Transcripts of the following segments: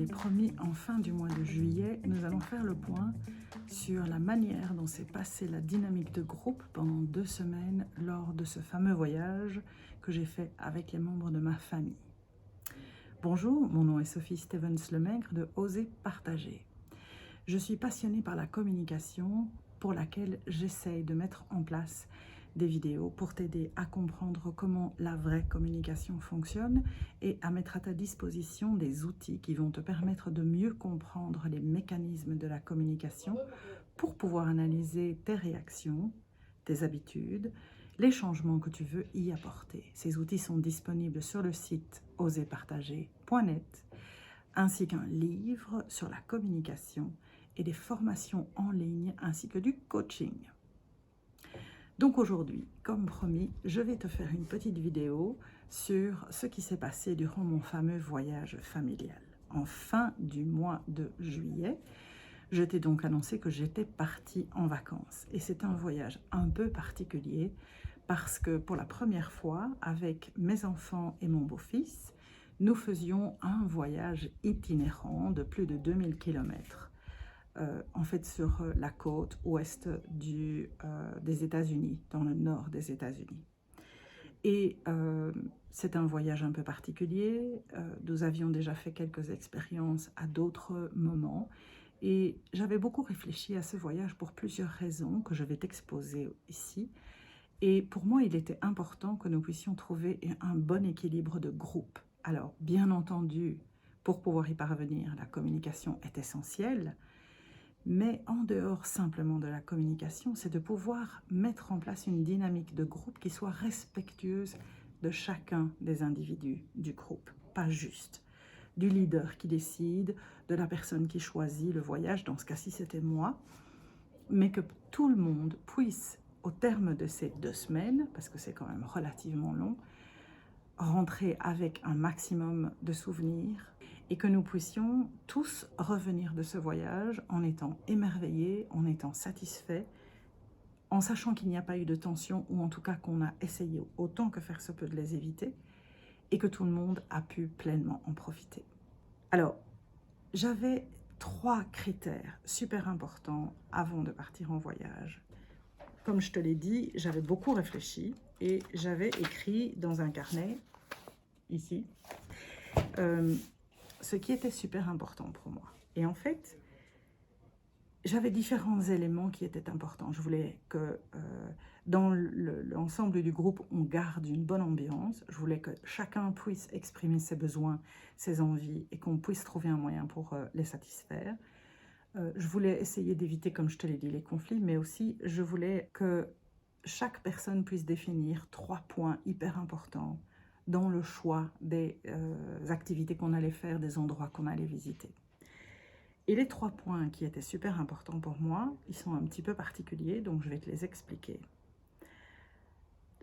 l'ai promis, en fin du mois de juillet, nous allons faire le point sur la manière dont s'est passée la dynamique de groupe pendant 2 semaines lors de ce fameux voyage que j'ai fait avec les membres de ma famille. Bonjour, mon nom est Sophie Stevens-Lemaigre de Oser Partager. Je suis passionnée par la communication pour laquelle j'essaye de mettre en place des vidéos pour t'aider à comprendre comment la vraie communication fonctionne et à mettre à ta disposition des outils qui vont te permettre de mieux comprendre les mécanismes de la communication pour pouvoir analyser tes réactions, tes habitudes, les changements que tu veux y apporter. Ces outils sont disponibles sur le site oserpartager.net ainsi qu'un livre sur la communication et des formations en ligne ainsi que du coaching. Donc aujourd'hui, comme promis, je vais te faire une petite vidéo sur ce qui s'est passé durant mon fameux voyage familial. En fin du mois de juillet, je t'ai donc annoncé que j'étais partie en vacances. Et c'est un voyage un peu particulier parce que pour la première fois, avec mes enfants et mon beau-fils, nous faisions un voyage itinérant de plus de 2000 km. En fait sur la côte ouest des États-Unis, dans le nord des États-Unis. Et c'est un voyage un peu particulier. Nous avions déjà fait quelques expériences à d'autres moments. Et j'avais beaucoup réfléchi à ce voyage pour plusieurs raisons que je vais t'exposer ici. Et pour moi, il était important que nous puissions trouver un bon équilibre de groupe. Alors, bien entendu, pour pouvoir y parvenir, la communication est essentielle. Mais en dehors simplement de la communication, c'est de pouvoir mettre en place une dynamique de groupe qui soit respectueuse de chacun des individus du groupe, pas juste du leader qui décide, de la personne qui choisit le voyage, dans ce cas-ci c'était moi, mais que tout le monde puisse, au terme de ces 2 semaines, parce que c'est quand même relativement long, rentrer avec un maximum de souvenirs et que nous puissions tous revenir de ce voyage en étant émerveillés, en étant satisfaits, en sachant qu'il n'y a pas eu de tension, ou en tout cas qu'on a essayé autant que faire se peut de les éviter, et que tout le monde a pu pleinement en profiter. Alors, j'avais 3 critères super importants avant de partir en voyage. Comme je te l'ai dit, j'avais beaucoup réfléchi et j'avais écrit dans un carnet, ici, ce qui était super important pour moi. Et en fait, j'avais différents éléments qui étaient importants. Je voulais que dans l'ensemble du groupe, on garde une bonne ambiance. Je voulais que chacun puisse exprimer ses besoins, ses envies et qu'on puisse trouver un moyen pour les satisfaire. Je voulais essayer d'éviter, comme je te l'ai dit, les conflits, mais aussi je voulais que chaque personne puisse définir 3 points hyper importants dans le choix des activités qu'on allait faire, des endroits qu'on allait visiter. Et les 3 points qui étaient super importants pour moi, ils sont un petit peu particuliers, donc je vais te les expliquer.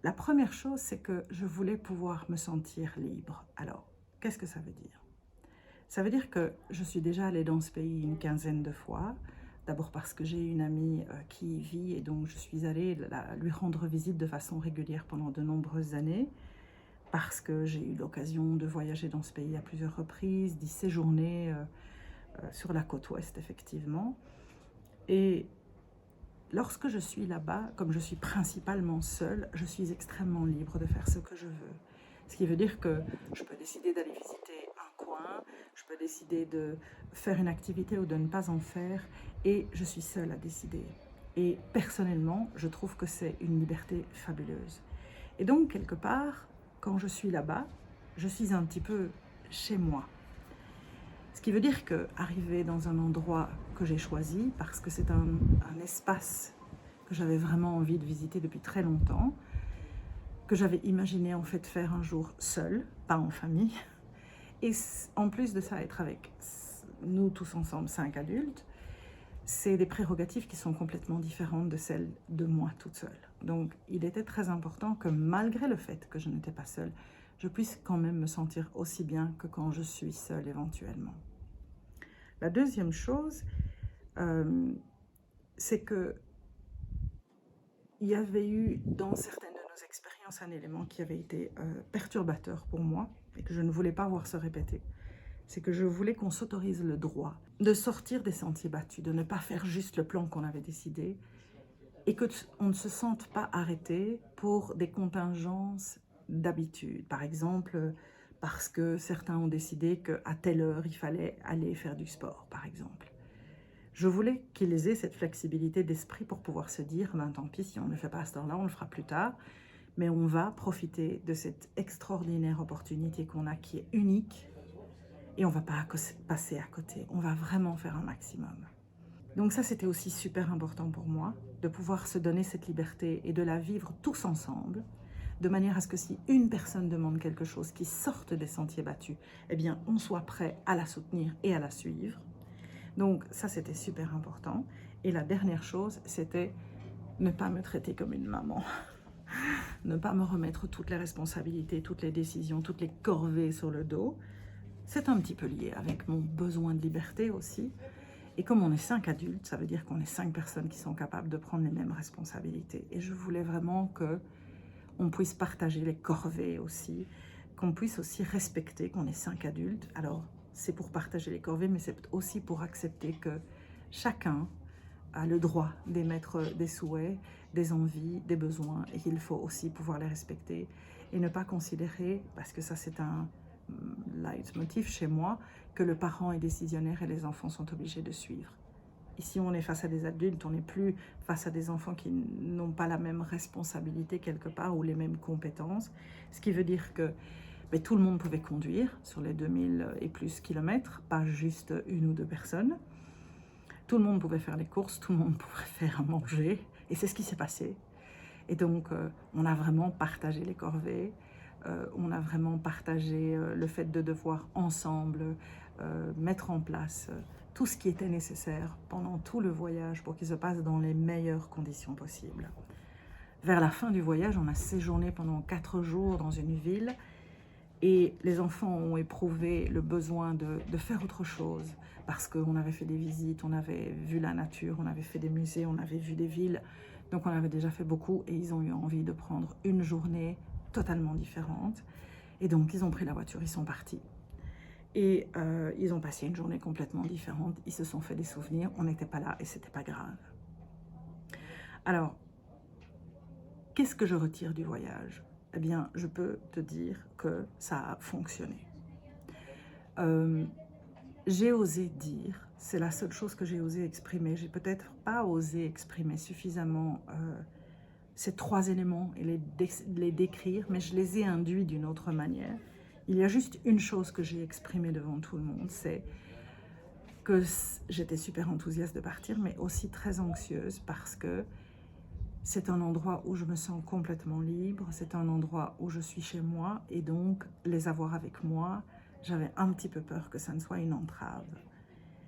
La première chose, c'est que je voulais pouvoir me sentir libre. Alors, qu'est-ce que ça veut dire ? Ça veut dire que je suis déjà allée dans ce pays une quinzaine de fois. D'abord parce que j'ai une amie qui y vit et donc je suis allée lui rendre visite de façon régulière pendant de nombreuses années. Parce que j'ai eu l'occasion de voyager dans ce pays à plusieurs reprises, d'y séjourner sur la côte ouest, effectivement. Et lorsque je suis là-bas, comme je suis principalement seule, je suis extrêmement libre de faire ce que je veux. Ce qui veut dire que je peux décider d'aller visiter un coin, je peux décider de faire une activité ou de ne pas en faire, et je suis seule à décider. Et personnellement, je trouve que c'est une liberté fabuleuse. Et donc, quelque part, quand je suis là-bas, je suis un petit peu chez moi. Ce qui veut dire qu'arriver dans un endroit que j'ai choisi, parce que c'est un espace que j'avais vraiment envie de visiter depuis très longtemps, que j'avais imaginé en fait faire un jour seule, pas en famille, et en plus de ça, être avec nous tous ensemble, 5 adultes, c'est des prérogatives qui sont complètement différentes de celles de moi toute seule. Donc, il était très important que malgré le fait que je n'étais pas seule, je puisse quand même me sentir aussi bien que quand je suis seule éventuellement. La deuxième chose, c'est que il y avait eu dans certaines de nos expériences un élément qui avait été perturbateur pour moi et que je ne voulais pas voir se répéter. c'est que je voulais qu'on s'autorise le droit de sortir des sentiers battus, de ne pas faire juste le plan qu'on avait décidé, et qu'on ne se sente pas arrêté pour des contingences d'habitude. Par exemple, parce que certains ont décidé qu'à telle heure, il fallait aller faire du sport, par exemple. Je voulais qu'ils aient cette flexibilité d'esprit pour pouvoir se dire, ben, tant pis, si on ne le fait pas à cette heure-là, on le fera plus tard, mais on va profiter de cette extraordinaire opportunité qu'on a, qui est unique, et on ne va pas passer à côté, on va vraiment faire un maximum. Donc ça, c'était aussi super important pour moi, de pouvoir se donner cette liberté et de la vivre tous ensemble, de manière à ce que si une personne demande quelque chose qui sorte des sentiers battus, eh bien, on soit prêt à la soutenir et à la suivre. Donc ça, c'était super important. Et la dernière chose, c'était ne pas me traiter comme une maman. Ne pas me remettre toutes les responsabilités, toutes les décisions, toutes les corvées sur le dos. C'est un petit peu lié avec mon besoin de liberté aussi. Et comme on est 5 adultes, ça veut dire qu'on est 5 personnes qui sont capables de prendre les mêmes responsabilités. Et je voulais vraiment qu'on puisse partager les corvées aussi, qu'on puisse aussi respecter qu'on est 5 adultes. Alors, c'est pour partager les corvées, mais c'est aussi pour accepter que chacun a le droit d'émettre des souhaits, des envies, des besoins, et qu'il faut aussi pouvoir les respecter et ne pas considérer, parce que ça c'est un leitmotiv chez moi, que le parent est décisionnaire et les enfants sont obligés de suivre. Ici, on est face à des adultes, on n'est plus face à des enfants qui n'ont pas la même responsabilité quelque part ou les mêmes compétences, ce qui veut dire que tout le monde pouvait conduire sur les 2000 et plus kilomètres, pas juste une ou deux personnes. Tout le monde pouvait faire les courses, tout le monde pouvait faire à manger, et c'est ce qui s'est passé. Et donc, on a vraiment partagé les corvées, on a vraiment partagé le fait de devoir ensemble mettre en place tout ce qui était nécessaire pendant tout le voyage pour qu'il se passe dans les meilleures conditions possibles. Vers la fin du voyage, on a séjourné pendant 4 jours dans une ville et les enfants ont éprouvé le besoin de faire autre chose parce qu'on avait fait des visites, on avait vu la nature, on avait fait des musées, on avait vu des villes. Donc on avait déjà fait beaucoup et ils ont eu envie de prendre une journée totalement différente. Et donc ils ont pris la voiture, ils sont partis. Et ils ont passé une journée complètement différente, ils se sont fait des souvenirs, on n'était pas là et c'était pas grave. Alors, qu'est-ce que je retire du voyage? Eh bien, je peux te dire que ça a fonctionné. J'ai osé dire, c'est la seule chose que j'ai osé exprimer. J'ai peut-être pas osé exprimer suffisamment ces 3 éléments et les décrire, mais je les ai induits d'une autre manière. Il y a juste une chose que j'ai exprimée devant tout le monde, c'est que j'étais super enthousiaste de partir, mais aussi très anxieuse parce que c'est un endroit où je me sens complètement libre, c'est un endroit où je suis chez moi et donc les avoir avec moi, j'avais un petit peu peur que ça ne soit une entrave.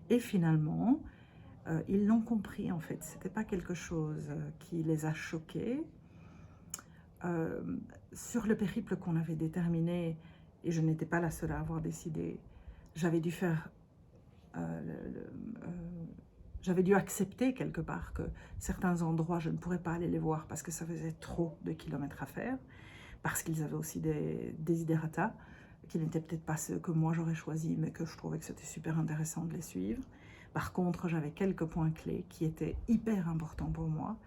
Et finalement, ils l'ont compris en fait, c'était pas quelque chose qui les a choqués. Sur le périple qu'on avait déterminé, et je n'étais pas la seule à avoir décidé, j'avais dû faire j'avais dû accepter quelque part que certains endroits, je ne pourrais pas aller les voir parce que ça faisait trop de kilomètres à faire, parce qu'ils avaient aussi des desiderata, qui n'étaient peut-être pas ceux que moi j'aurais choisis, mais que je trouvais que c'était super intéressant de les suivre. Par contre, j'avais quelques points clés qui étaient hyper importants pour moi,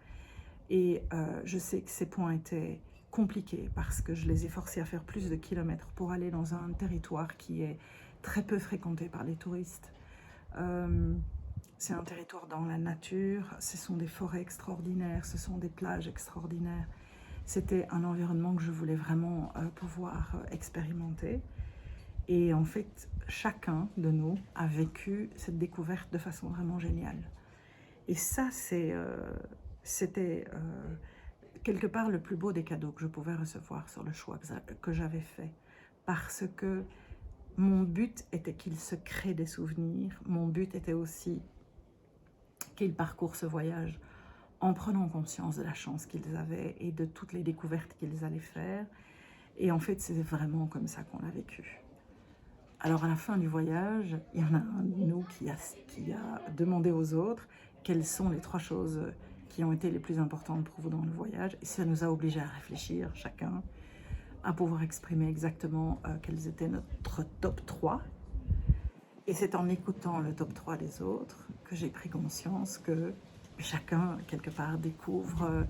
et je sais que ces points étaient compliqués parce que je les ai forcés à faire plus de kilomètres pour aller dans un territoire qui est très peu fréquenté par les touristes. C'est un territoire dans la nature, ce sont des forêts extraordinaires, ce sont des plages extraordinaires. C'était un environnement que je voulais vraiment pouvoir expérimenter. Et en fait, chacun de nous a vécu cette découverte de façon vraiment géniale. Et ça, c'était quelque part le plus beau des cadeaux que je pouvais recevoir sur le choix que j'avais fait. Parce que mon but était qu'ils se créent des souvenirs, mon but était aussi qu'ils parcourent ce voyage en prenant conscience de la chance qu'ils avaient et de toutes les découvertes qu'ils allaient faire. Et en fait, c'est vraiment comme ça qu'on l'a vécu. Alors, à la fin du voyage, il y en a un de nous qui a demandé aux autres quelles sont les 3 choses qui ont été les plus importantes pour vous dans le voyage. Et ça nous a obligés à réfléchir, chacun, à pouvoir exprimer exactement quels étaient notre top 3. Et c'est en écoutant le top 3 des autres que j'ai pris conscience que chacun, quelque part, découvre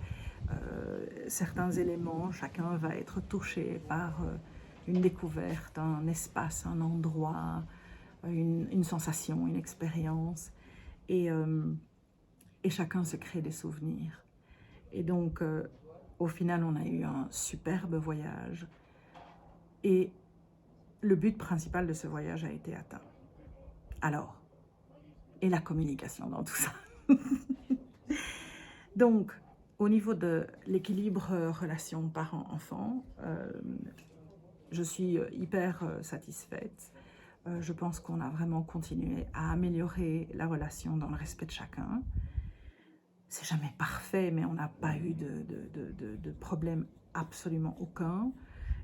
certains éléments, chacun va être touché par une découverte, un espace, un endroit, une sensation, une expérience. Et chacun se crée des souvenirs. Et donc, au final, on a eu un superbe voyage. Et le but principal de ce voyage a été atteint. Alors, et la communication dans tout ça. Donc, au niveau de l'équilibre relation parent-enfant, je suis hyper satisfaite. Je pense qu'on a vraiment continué à améliorer la relation dans le respect de chacun. C'est jamais parfait, mais on n'a pas eu de problème absolument aucun.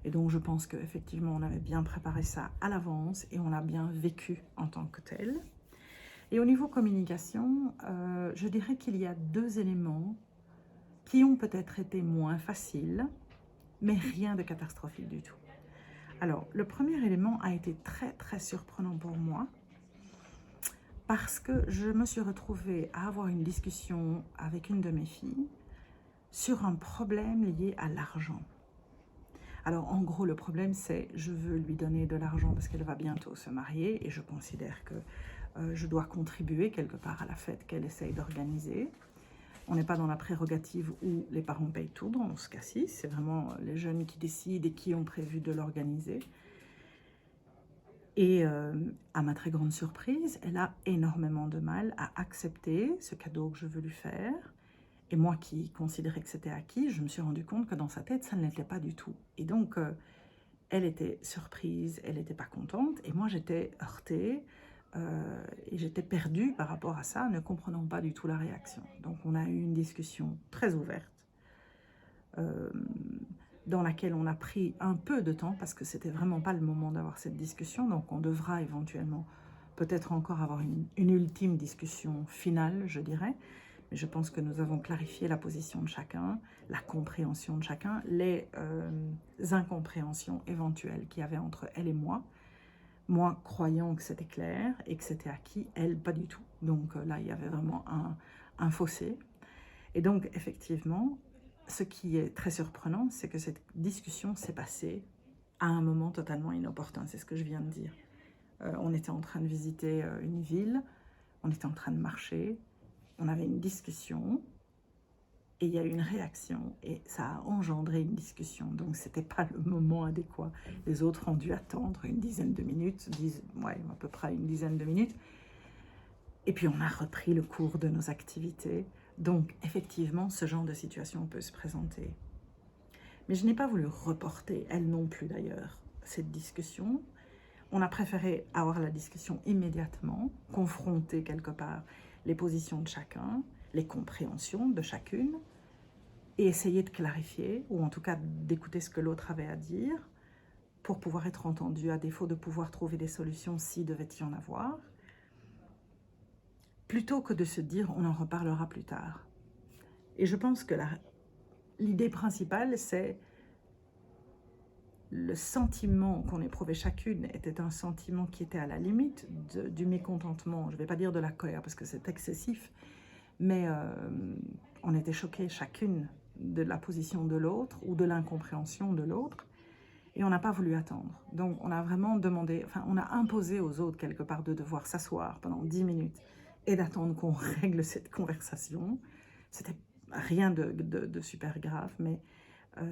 Et donc, je pense qu'effectivement, on avait bien préparé ça à l'avance et on l'a bien vécu en tant que tel. Et au niveau communication, je dirais qu'il y a 2 éléments qui ont peut-être été moins faciles, mais rien de catastrophique du tout. Alors, le premier élément a été très, très surprenant pour moi parce que je me suis retrouvée à avoir une discussion avec une de mes filles sur un problème lié à l'argent. Alors, en gros, le problème, c'est je veux lui donner de l'argent parce qu'elle va bientôt se marier et je considère que je dois contribuer quelque part à la fête qu'elle essaye d'organiser. On n'est pas dans la prérogative où les parents payent tout dans ce cas-ci. C'est vraiment les jeunes qui décident et qui ont prévu de l'organiser. Et à ma très grande surprise, elle a énormément de mal à accepter ce cadeau que je veux lui faire. Et moi qui considérais que c'était acquis, je me suis rendu compte que dans sa tête, ça ne l'était pas du tout. Et donc, elle était surprise, elle n'était pas contente. Et moi, j'étais heurtée et j'étais perdue par rapport à ça, ne comprenant pas du tout la réaction. Donc, on a eu une discussion très ouverte dans laquelle on a pris un peu de temps parce que c'était vraiment pas le moment d'avoir cette discussion. Donc, on devra éventuellement peut-être encore avoir une ultime discussion finale, je dirais. Mais je pense que nous avons clarifié la position de chacun, la compréhension de chacun, les incompréhensions éventuelles qu'il y avait entre elle et moi. Moi, croyant que c'était clair et que c'était acquis, elle, pas du tout. Donc là, il y avait vraiment un fossé. Et donc, effectivement, ce qui est très surprenant, c'est que cette discussion s'est passée à un moment totalement inopportun. C'est ce que je viens de dire. On était en train de visiter une ville, on était en train de marcher, on avait une discussion et il y a eu une réaction et ça a engendré une discussion. Donc, ce n'était pas le moment adéquat. Les autres ont dû attendre une dizaine de minutes, à peu près une dizaine de minutes. Et puis, on a repris le cours de nos activités. Donc, effectivement, ce genre de situation peut se présenter. Mais je n'ai pas voulu reporter, elle non plus d'ailleurs, cette discussion. On a préféré avoir la discussion immédiatement, confronter quelque part les positions de chacun, les compréhensions de chacune, et essayer de clarifier, ou en tout cas d'écouter ce que l'autre avait à dire, pour pouvoir être entendu, à défaut de pouvoir trouver des solutions s'il devait y en avoir, plutôt que de se dire on en reparlera plus tard. Et je pense que l'idée principale, c'est le sentiment qu'on éprouvait chacune était un sentiment qui était à la limite du mécontentement. Je ne vais pas dire de la colère parce que c'est excessif, mais on était choqués chacune de la position de l'autre ou de l'incompréhension de l'autre et on n'a pas voulu attendre. Donc on a vraiment demandé, enfin on a imposé aux autres quelque part de devoir s'asseoir pendant 10 minutes et d'attendre qu'on règle cette conversation. C'était rien de super grave, mais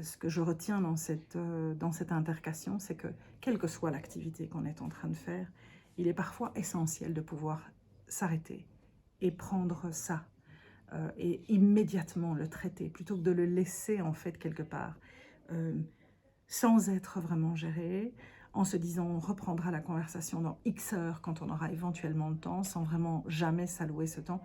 ce que je retiens dans cette intercation, c'est que quelle que soit l'activité qu'on est en train de faire, il est parfois essentiel de pouvoir s'arrêter et prendre ça et immédiatement le traiter, plutôt que de le laisser en fait quelque part, sans être vraiment géré, en se disant on reprendra la conversation dans X heures quand on aura éventuellement le temps, sans vraiment jamais s'allouer ce temps,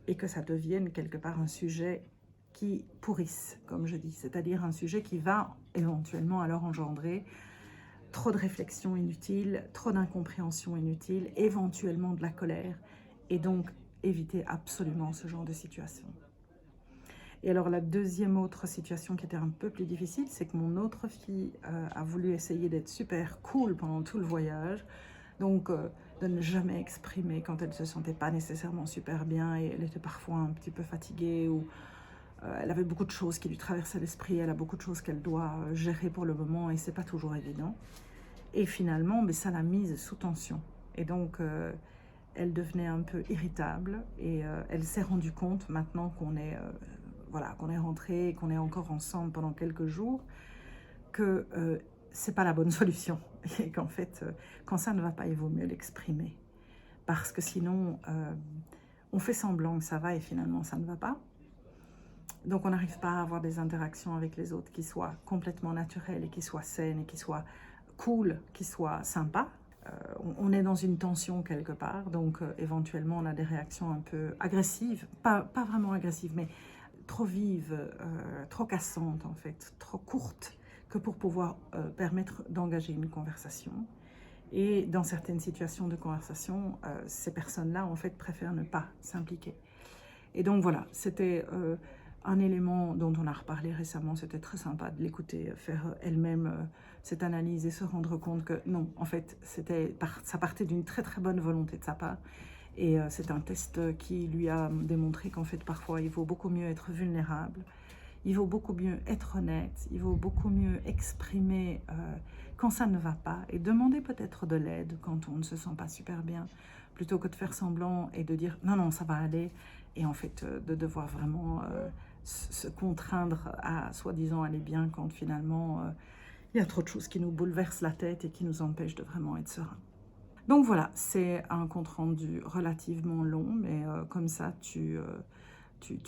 et que ça devienne quelque part un sujet qui pourrissent, comme je dis, c'est-à-dire un sujet qui va éventuellement alors engendrer trop de réflexions inutiles, trop d'incompréhension inutile, éventuellement de la colère, et donc éviter absolument ce genre de situation. Et alors la deuxième autre situation qui était un peu plus difficile, c'est que mon autre fille a voulu essayer d'être super cool pendant tout le voyage. Donc de ne jamais exprimer quand elle ne se sentait pas nécessairement super bien et elle était parfois un petit peu fatiguée ou elle avait beaucoup de choses qui lui traversaient l'esprit, elle a beaucoup de choses qu'elle doit gérer pour le moment et c'est pas toujours évident. Et finalement, mais ça l'a mise sous tension. Et donc, elle devenait un peu irritable et elle s'est rendue compte maintenant qu'on est, voilà, qu'on est rentré et qu'on est encore ensemble pendant quelques jours que c'est pas la bonne solution et qu'en fait, quand ça ne va pas, il vaut mieux l'exprimer parce que sinon, on fait semblant que ça va et finalement ça ne va pas. Donc on n'arrive pas à avoir des interactions avec les autres qui soient complètement naturelles et qui soient saines et qui soient cool, qui soient sympas. On est dans une tension quelque part, donc éventuellement on a des réactions un peu agressives, pas vraiment agressives, mais trop vives, trop cassantes en fait, trop courtes, que pour pouvoir permettre d'engager une conversation. Et dans certaines situations de conversation, ces personnes-là en fait préfèrent ne pas s'impliquer. Et donc voilà, c'était un élément dont on a reparlé récemment, c'était très sympa de l'écouter faire elle-même cette analyse et se rendre compte que non, en fait, ça partait d'une très très bonne volonté de sa part. Et c'est un test qui lui a démontré qu'en fait, parfois, il vaut beaucoup mieux être vulnérable, il vaut beaucoup mieux être honnête, il vaut beaucoup mieux exprimer quand ça ne va pas et demander peut-être de l'aide quand on ne se sent pas super bien, plutôt que de faire semblant et de dire non, non, ça va aller, et en fait de devoir vraiment se contraindre à soi-disant aller bien quand finalement il y a trop de choses qui nous bouleversent la tête et qui nous empêchent de vraiment être serein. Donc voilà, c'est un compte-rendu relativement long, mais comme ça, tu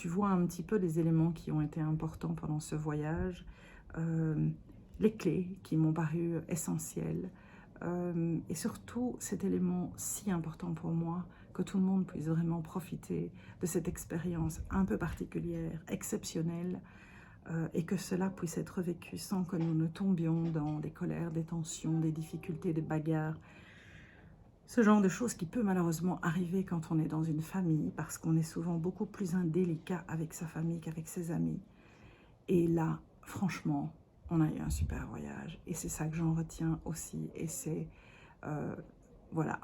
vois un petit peu les éléments qui ont été importants pendant ce voyage, les clés qui m'ont paru essentielles, et surtout cet élément si important pour moi, que tout le monde puisse vraiment profiter de cette expérience un peu particulière, exceptionnelle, et que cela puisse être vécu sans que nous ne tombions dans des colères, des tensions, des difficultés, des bagarres. Ce genre de choses qui peut malheureusement arriver quand on est dans une famille, parce qu'on est souvent beaucoup plus indélicat avec sa famille qu'avec ses amis. Et là, franchement, on a eu un super voyage. Et c'est ça que j'en retiens aussi. Et c'est voilà,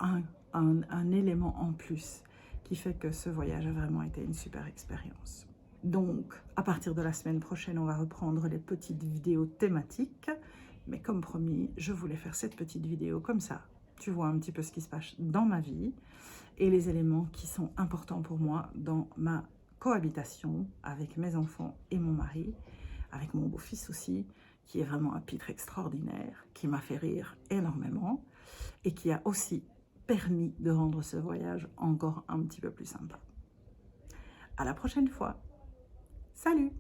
un élément en plus qui fait que ce voyage a vraiment été une super expérience. Donc, à partir de la semaine prochaine, on va reprendre les petites vidéos thématiques. Mais comme promis, je voulais faire cette petite vidéo comme ça. Tu vois un petit peu ce qui se passe dans ma vie et les éléments qui sont importants pour moi dans ma cohabitation avec mes enfants et mon mari, avec mon beau-fils aussi, qui est vraiment un pitre extraordinaire, qui m'a fait rire énormément et qui a aussi permis de rendre ce voyage encore un petit peu plus sympa. À la prochaine fois. Salut!